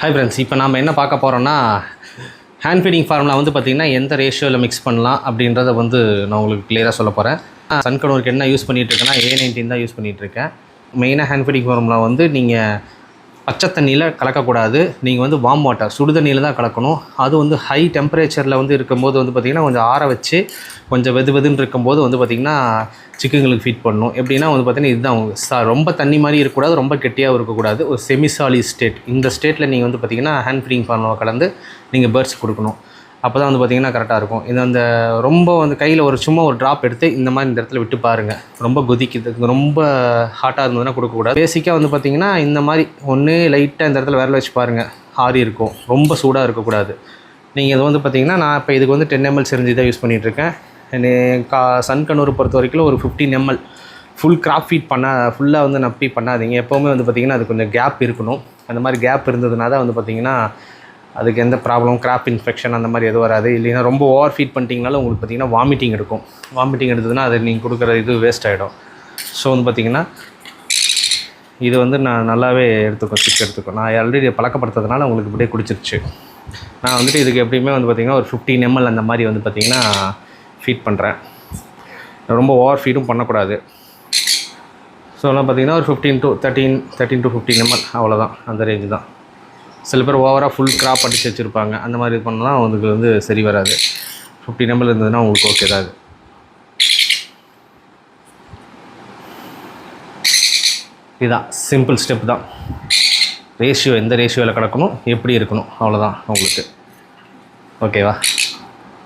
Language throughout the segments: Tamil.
ஹாய் ஃப்ரெண்ட்ஸ், இப்போ நாம் என்ன பார்க்க போகிறோன்னா ஹேண்ட் ஃபீடிங் ஃபார்முலா வந்து பார்த்திங்கன்னா எந்த ரேஷியோவில் மிக்ஸ் பண்ணலாம் அப்படின்றத வந்து நான் உங்களுக்கு கிளியராக சொல்ல போகிறேன். சன்கனூருக்கு என்ன யூஸ் பண்ணிகிட்ருக்கேன்னா A19 தான் யூஸ் பண்ணிகிட்ருக்கேன். மெயினாக ஹேண்ட் ஃபீடிங் ஃபார்முலா வந்து நீங்கள் பச்சை தண்ணியில் கலக்கக்கூடாது, நீங்கள் வந்து வார்ம் வாட்டர் சுடு தண்ணியில் தான் கலக்கணும். அது வந்து ஹை டெம்பரேச்சரில் வந்து இருக்கும்போது வந்து பார்த்திங்கன்னா கொஞ்சம் ஆற வச்சு கொஞ்சம் வெதுன்னு இருக்கும்போது வந்து பார்த்திங்கன்னா சிக்கன்களுக்கு ஃபீட் பண்ணணும். எப்படின்னா வந்து பார்த்திங்கன்னா இதுதான் ரொம்ப தண்ணி மாதிரி இருக்கக்கூடாது, ரொம்ப கெட்டியாகவும் இருக்கக்கூடாது, ஒரு செமிசாலிட் ஸ்டேட். இந்த ஸ்டேட்டில் நீங்கள் வந்து பார்த்திங்கன்னா ஹேண்ட் ஃபீடிங் ஃபார்முலா கலந்து நீங்கள் பேர்ட்ஸ் கொடுக்கணும். அப்போ தான் வந்து பார்த்திங்கன்னா கரெக்டாக இருக்கும். இது அந்த ரொம்ப வந்து கையில் சும்மா ஒரு ட்ராப் எடுத்து இந்த மாதிரி இந்த இடத்துல விட்டு பாருங்கள். ரொம்ப கொதிக்குது, ரொம்ப ஹாட்டாக இருந்ததுன்னா கொடுக்கக்கூடாது. பேசிக்காக வந்து பார்த்திங்கன்னா இந்த மாதிரி ஒன்று லைட்டாக இந்த இடத்துல விரல வச்சு பாருங்கள், ஆறி இருக்கும், ரொம்ப சூடாக இருக்கக்கூடாது. நீங்கள் இது வந்து பார்த்திங்கன்னா நான் இப்போ இதுக்கு வந்து 10 ml செரிஞ்சு தான் யூஸ் பண்ணிகிட்ருக்கேன். சன்கனூர் பொறுத்த வரைக்கும் ஒரு 15 ml ஃபுல் கிராப் ஃபீட் ஃபுல்லாக வந்து நப்பி பண்ணாதீங்க. எப்போவுமே வந்து பார்த்திங்கன்னா அது கொஞ்சம் கேப் இருக்கணும். அந்த மாதிரி கேப் இருந்ததுனா தான் வந்து பார்த்திங்கன்னா அதுக்கு எந்த ப்ராப்ளம், கிராப் இன்ஃபெக்ஷன் அந்த மாதிரி எதுவும் வராது. இல்லைன்னா ரொம்ப ஓவர் ஃபீட் பண்ணிட்டீங்கனாலும் உங்களுக்கு பார்த்திங்கன்னா வாமிட்டிங் எடுக்கும். வாமிட்டிங் எடுத்ததுன்னா அது நீங்கள் கொடுக்குற இது வேஸ்ட் ஆகிடும். ஸோ வந்து பார்த்திங்கன்னா இது வந்து நான் நல்லாவே எடுத்துக்கோ. நான் ஆல்ரெடி பழக்கப்படுத்துறதுனால உங்களுக்கு இப்படியே குடிச்சிருச்சு. நான் வந்துட்டு இதுக்கு எப்படியுமே வந்து பார்த்திங்கன்னா ஒரு 15 ml அந்த மாதிரி வந்து பார்த்திங்கன்னா ஃபீட் பண்ணுறேன். ரொம்ப ஓவர் ஃபீடும் பண்ணக்கூடாது. ஸோ எல்லாம் பார்த்திங்கன்னா ஒரு 13 to 15 ml அவ்வளோதான், அந்த ரேஞ்சு தான். சில பேர் ஓவராக ஃபுல் கிராப் அடித்து வச்சுருப்பாங்க. அந்த மாதிரி இது பண்ணலாம் உங்களுக்கு வந்து சரி வராது. 15 ml இருந்ததுன்னா உங்களுக்கு ஓகே தான். இதுதான் சிம்பிள் ஸ்டெப் தான். ரேஷியோ எந்த ரேஷியோவில் கிடக்கணும், எப்படி இருக்கணும், அவ்வளோதான் உங்களுக்கு. ஓகேவா?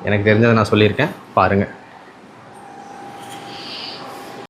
எனக்கு தெரிஞ்சதை நான் சொல்லியிருக்கேன், பாருங்கள்.